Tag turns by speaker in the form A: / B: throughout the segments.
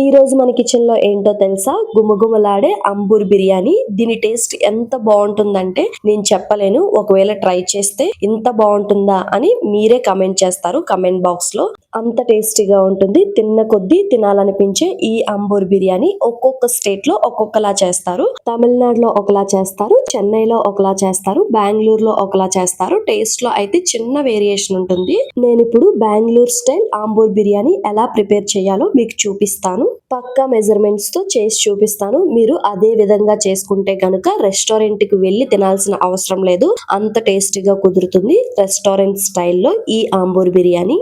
A: ఈ రోజు మన కిచెన్ లో ఏంటో తెలుసా? గుమగుమలాడే అంబూర్ బిర్యానీ. దీని టేస్ట్ ఎంత బాగుంటుందంటే నేను చెప్పలేను. ఒకవేళ ట్రై చేస్తే ఇంత బాగుంటుందా అని మీరే కమెంట్ చేస్తారు కమెంట్ బాక్స్ లో. అంత టేస్టీగా ఉంటుంది. తిన్న కొద్దీ తినాలనిపించే ఈ అంబూర్ బిర్యానీ ఒక్కొక్క స్టేట్ లో ఒక్కొక్కలా చేస్తారు. తమిళనాడులో ఒకలా చేస్తారు, చెన్నైలో ఒకలా చేస్తారు, బెంగళూరులో ఒకలా చేస్తారు. టేస్ట్ లో అయితే చిన్న వేరియేషన్ ఉంటుంది. నేను ఇప్పుడు బెంగళూరు స్టైల్ అంబూర్ బిర్యానీ ఎలా ప్రిపేర్ చేయాలో మీకు చూపిస్తాను. పక్కా మెజర్మెంట్స్ తో చేసి చూపిస్తాను. మీరు అదే విధంగా చేసుకుంటే గనుక రెస్టారెంట్ కి వెళ్లి తినాల్సిన అవసరం లేదు. అంత టేస్టీగా కుదురుతుంది రెస్టారెంట్ స్టైల్లో ఈ అంబూర్ బిర్యానీ.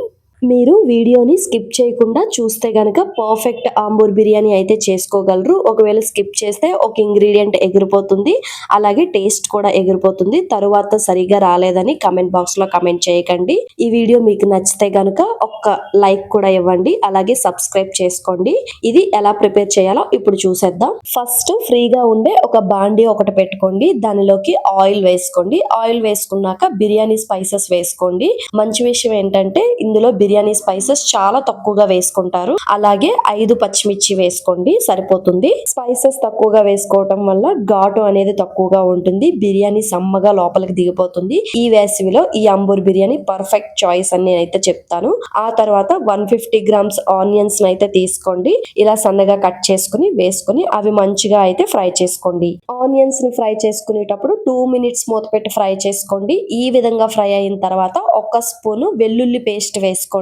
A: మీరు వీడియోని స్కిప్ చేయకుండా చూస్తే గనక పర్ఫెక్ట్ అంబూర్ బిర్యానీ అయితే చేసుకోగలరు. ఒకవేళ స్కిప్ చేస్తే ఒక ఇంగ్రీడియంట్ ఎగిరిపోతుంది, అలాగే టేస్ట్ కూడా ఎగిరిపోతుంది. తరువాత సరిగా రాలేదని కమెంట్ బాక్స్ లో కమెంట్ చేయకండి. ఈ వీడియో మీకు నచ్చితే గనక ఒక్క లైక్ కూడా ఇవ్వండి, అలాగే సబ్స్క్రైబ్ చేసుకోండి. ఇది ఎలా ప్రిపేర్ చేయాలో ఇప్పుడు చూసేద్దాం. ఫస్ట్ ఫ్రీగా ఉండే ఒక బాండీ ఒకటి పెట్టుకోండి. దానిలోకి ఆయిల్ వేసుకోండి. ఆయిల్ వేసుకున్నాక బిర్యానీ స్పైసెస్ వేసుకోండి. మంచి విషయం ఏంటంటే ఇందులో బిర్యానీ స్పైసెస్ చాలా తక్కువగా వేసుకుంటారు. అలాగే 5 పచ్చిమిర్చి వేసుకోండి, సరిపోతుంది. స్పైసెస్ తక్కువగా వేసుకోవటం వల్ల ఘాటు అనేది తక్కువగా ఉంటుంది. బిర్యానీ సమ్మగా లోపలికి దిగిపోతుంది. ఈ వేసవిలో ఈ అంబూర్ బిర్యానీ పర్ఫెక్ట్ చాయిస్ అని నేనైతే చెప్తాను. ఆ తర్వాత 150 గ్రామ్స్ ఆనియన్స్ అయితే తీసుకోండి. ఇలా సన్నగా కట్ చేసుకుని వేసుకుని అవి మంచిగా అయితే ఫ్రై చేసుకోండి. ఆనియన్స్ ని ఫ్రై చేసుకునేటప్పుడు 2 మినిట్స్ మూత పెట్టి ఫ్రై చేసుకోండి. ఈ విధంగా ఫ్రై అయిన తర్వాత 1 స్పూన్ వెల్లుల్లి పేస్ట్ వేసుకోండి.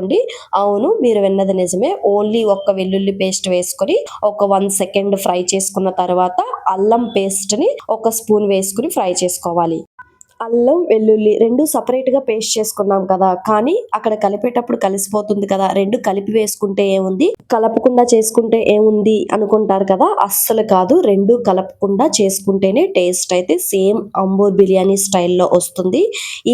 A: అవును, మీరు విన్నది నిజమే. ఓన్లీ ఒక్క వెల్లుల్లి పేస్ట్ వేసుకొని ఒక 1 సెకండ్ ఫ్రై చేసుకున్న తర్వాత అల్లం పేస్ట్ ని 1 స్పూన్ వేసుకుని ఫ్రై చేసుకోవాలి. అల్లం వెల్లుల్లి రెండు సపరేట్ గా పేస్ట్ చేసుకున్నాం కదా, కానీ అక్కడ కలిపేటప్పుడు కలిసిపోతుంది కదా. రెండు కలిపి వేసుకుంటే ఏముంది, కలపకుండా చేసుకుంటే ఏముంది అనుకుంటారు కదా. అస్సలు కాదు, రెండు కలపకుండా చేసుకుంటేనే టేస్ట్ అయితే సేమ్ అంబూర్ బిర్యానీ స్టైల్లో వస్తుంది.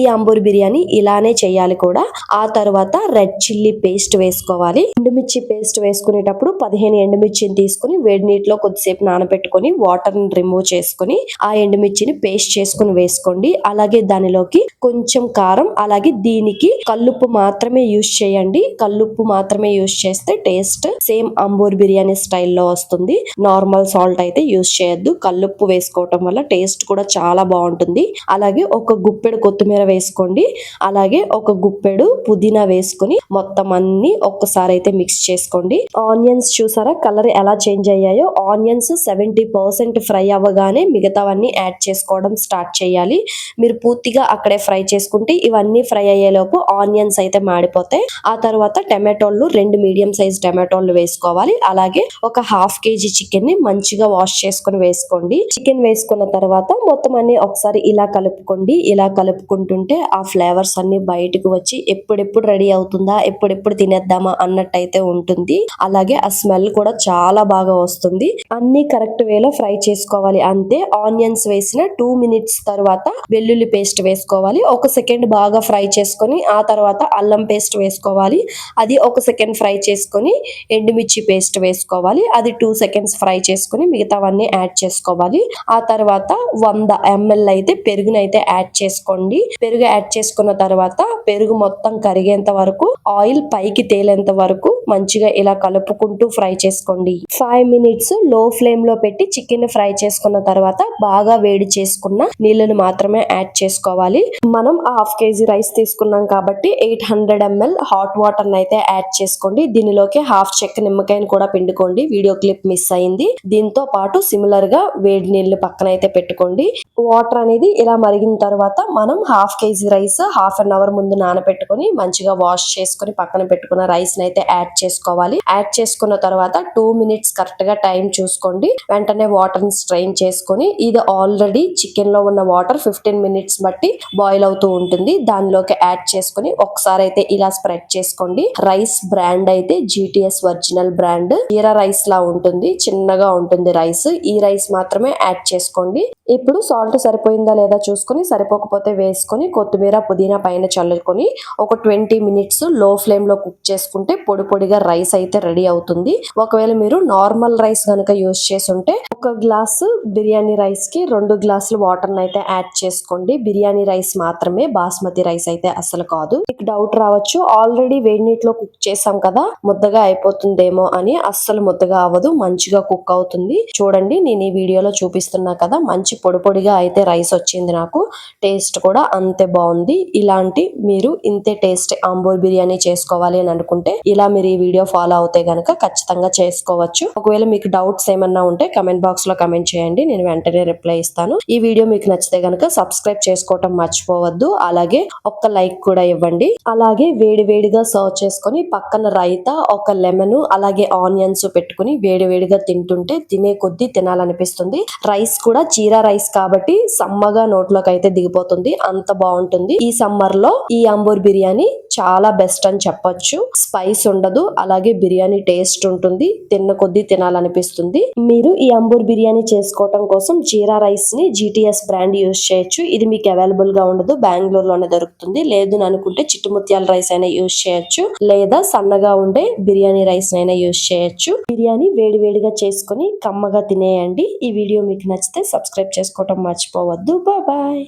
A: ఈ అంబూర్ బిర్యానీ ఇలానే చేయాలి కూడా. ఆ తర్వాత రెడ్ చిల్లీ పేస్ట్ వేసుకోవాలి. ఎండుమిర్చి పేస్ట్ వేసుకునేటప్పుడు 15 ఎండుమిర్చిని తీసుకుని వేడి నీటిలో కొద్దిసేపు నానబెట్టుకొని వాటర్ ని రిమూవ్ చేసుకుని ఆ ఎండుమిర్చిని పేస్ట్ చేసుకుని వేసుకోండి. అలాగే దానిలోకి కొంచెం కారం, అలాగే దీనికి కల్లుప్పు మాత్రమే యూజ్ చేయండి. కల్లుప్పు మాత్రమే యూజ్ చేస్తే టేస్ట్ సేమ్ అంబూర్ బిర్యానీ స్టైల్లో వస్తుంది. నార్మల్ సాల్ట్ అయితే యూజ్ చేయొద్దు. కల్లుప్పు వేసుకోవటం వల్ల టేస్ట్ కూడా చాలా బాగుంటుంది. అలాగే ఒక గుప్పెడు కొత్తిమీర వేసుకోండి. అలాగే ఒక గుప్పెడు పుదీనా వేసుకుని మొత్తం అన్ని ఒక్కసారి అయితే మిక్స్ చేసుకోండి. ఆనియన్స్ చూసారా కలర్ ఎలా చేంజ్ అయ్యాయో. ఆనియన్స్ 70% ఫ్రై అవ్వగానే మిగతావన్నీ యాడ్ చేసుకోవడం స్టార్ట్ చేయాలి. మీరు పూర్తిగా అక్కడే ఫ్రై చేసుకుంటే ఇవన్నీ ఫ్రై అయ్యేలోపు ఆనియన్స్ అయితే మాడిపోతాయి. ఆ తర్వాత టమాటోలు 2 మీడియం సైజ్ టమాటోలు వేసుకోవాలి. అలాగే ఒక ½ కేజీ చికెన్ ని మంచిగా వాష్ చేసుకుని వేసుకోండి. చికెన్ వేసుకున్న తర్వాత మొత్తం అన్ని ఒకసారి ఇలా కలుపుకోండి. ఇలా కలుపుకుంటుంటే ఆ ఫ్లేవర్స్ అన్ని బయటకు వచ్చి ఎప్పుడెప్పుడు రెడీ అవుతుందా, ఎప్పుడెప్పుడు తినేద్దామా అన్నట్టయితే ఉంటుంది. అలాగే ఆ స్మెల్ కూడా చాలా బాగా వస్తుంది. అన్ని కరెక్ట్ వేలో ఫ్రై చేసుకోవాలి అంతే. ఆనియన్స్ వేసిన 2 మినిట్స్ తర్వాత వెల్లుల్లి పేస్ట్ వేసుకోవాలి. 1 సెకండ్ బాగా ఫ్రై చేసుకొని ఆ తర్వాత అల్లం పేస్ట్ వేసుకోవాలి. అది 1 సెకండ్ ఫ్రై చేసుకొని ఎండుమిర్చి పేస్ట్ వేసుకోవాలి. అది 2 సెకండ్స్ ఫ్రై చేసుకొని మిగతావన్నీ యాడ్ చేసుకోవాలి. ఆ తర్వాత 100 ml అయితే పెరుగునైతే యాడ్ చేసుకోండి. పెరుగు యాడ్ చేసుకున్న తర్వాత పెరుగు మొత్తం కరిగేంత వరకు, ఆయిల్ పైకి తేలేంత వరకు మంచిగా ఇలా కలుపుకుంటూ ఫ్రై చేసుకోండి. 5 మినిట్స్ లో ఫ్లేమ్ లో పెట్టి చికెన్ ఫ్రై చేసుకున్న తర్వాత బాగా వేడి చేసుకున్న నీళ్ళని మాత్రమే యాడ్ చేసుకోవాలి. మనం ½ కేజీ రైస్ తీసుకున్నాం కాబట్టి 800 ml హాట్ వాటర్ అయితే యాడ్ చేసుకోండి. దీనిలోకి ½ చెక్క నిమ్మకాయని కూడా పిండుకోండి. వీడియో క్లిప్ మిస్ అయింది. దీంతో పాటు సిమిలర్ గా వేడి నీళ్లు పక్కన అయితే పెట్టుకోండి. వాటర్ అనేది ఇలా మరిగిన తర్వాత మనం ½ KG rice half an hour ముందు నానబెట్టుకొని మంచిగా వాష్ చేసుకుని పక్కన పెట్టుకున్న రైస్ అయితే యాడ్ చేసుకోవాలి. యాడ్ చేసుకున్న తర్వాత 2 మినిట్స్ కరెక్ట్ గా టైం చూసుకోండి. వెంటనే వాటర్ ని స్ట్రెయిన్ చేసుకొని, ఇది ఆల్రెడీ చికెన్ లో ఉన్న వాటర్ 15 మినిట్స్ బట్టి బాయిల్ అవుతూ ఉంటుంది. దానిలోకి యాడ్ చేసుకుని ఒకసారి అయితే ఇలా స్ప్రెడ్ చేసుకోండి. రైస్ బ్రాండ్ అయితే GTS ఒరిజినల్ బ్రాండ్. జీరా రైస్ లా ఉంటుంది, చిన్నగా ఉంటుంది రైస్. ఈ రైస్ మాత్రమే యాడ్ చేసుకోండి. ఇప్పుడు సాల్ట్ సరిపోయిందా లేదా చూసుకుని, సరిపోకపోతే వేసుకొని కొత్తిమీర పుదీనా పైన చల్లుకొని ఒక 20 మినిట్స్ లో ఫ్లేమ్ లో కుక్ చేసుకుంటే పొడి పొడిగా రైస్ అయితే రెడీ అవుతుంది. ఒకవేళ మీరు నార్మల్ రైస్ కనుక యూజ్ చేసి ఉంటే ఒక గ్లాసు బిర్యానీ రైస్ కి 2 గ్లాసులు వాటర్ అయితే యాడ్ చేసుకోండి. బిర్యానీ రైస్ మాత్రమే, బాస్మతి రైస్ అయితే అసలు కాదు. మీకు డౌట్ రావచ్చు, ఆల్రెడీ వేడి నీటిలో కుక్ చేసాం కదా ముద్దగా అయిపోతుందేమో అని. అస్సలు ముద్దగా అవ్వదు, మంచిగా కుక్ అవుతుంది. చూడండి, నేను ఈ వీడియోలో చూపిస్తున్నా కదా, మంచి పొడి పొడిగా అయితే రైస్ వచ్చింది నాకు. టేస్ట్ కూడా అంతే బాగుంది. ఇలాంటి మీరు ఇంతే టేస్ట్ ఆంబూర్ బిర్యానీ చేసుకోవాలి అని అనుకుంటే ఇలా మీరు ఈ వీడియో ఫాలో అవుతే గనక ఖచ్చితంగా చేసుకోవచ్చు. ఒకవేళ మీకు డౌట్స్ ఏమన్నా ఉంటే కమెంట్ బాక్స్ లో కమెంట్ చేయండి, నేను వెంటనే రిప్లై ఇస్తాను. ఈ వీడియో మీకు నచ్చితే గనక సబ్స్క్రైబ్ చేసుకోవటం మర్చిపోవద్దు. అలాగే ఒక్క లైక్ కూడా ఇవ్వండి. అలాగే వేడి వేడిగా సర్వ్ చేసుకొని పక్కన రైతా, ఒక లెమన్, అలాగే ఆనియన్స్ పెట్టుకుని వేడి వేడిగా తింటుంటే తినే కొద్దీ తినాలనిపిస్తుంది. రైస్ కూడా జీరా రైస్ కాబట్టి సమ్మగా నోట్లోకి అయితే దిగిపోతుంది, అంత బాగుంటుంది. ఈ సమ్మర్ లో ఈ అంబూర్ బిర్యానీ చాలా బెస్ట్ అని చెప్పొచ్చు. స్పైస్ ఉండదు, అలాగే బిర్యానీ టేస్ట్ ఉంటుంది, తిన్న కొద్దీ తినాలనిపిస్తుంది. మీరు ఈ అంబూర్ బిర్యానీ చేసుకోవటం కోసం జీరా రైస్ ని GTS బ్రాండ్ యూజ్ చేయొచ్చు. ఇది మీకు అవైలబుల్ గా ఉండదు, బెంగళూరులోనే దొరుకుతుంది. లేదు అనుకుంటే చిట్టుముత్యాల రైస్ అయినా యూజ్ చేయొచ్చు, లేదా సన్నగా ఉండే బిర్యానీ రైస్ అయినా యూజ్ చేయొచ్చు. బిర్యానీ వేడి వేడిగా చేసుకుని కమ్మగా తినేయండి. ఈ వీడియో మీకు నచ్చితే సబ్స్క్రైబ్ చేసుకోవటం మర్చిపోవద్దు. బాయ్.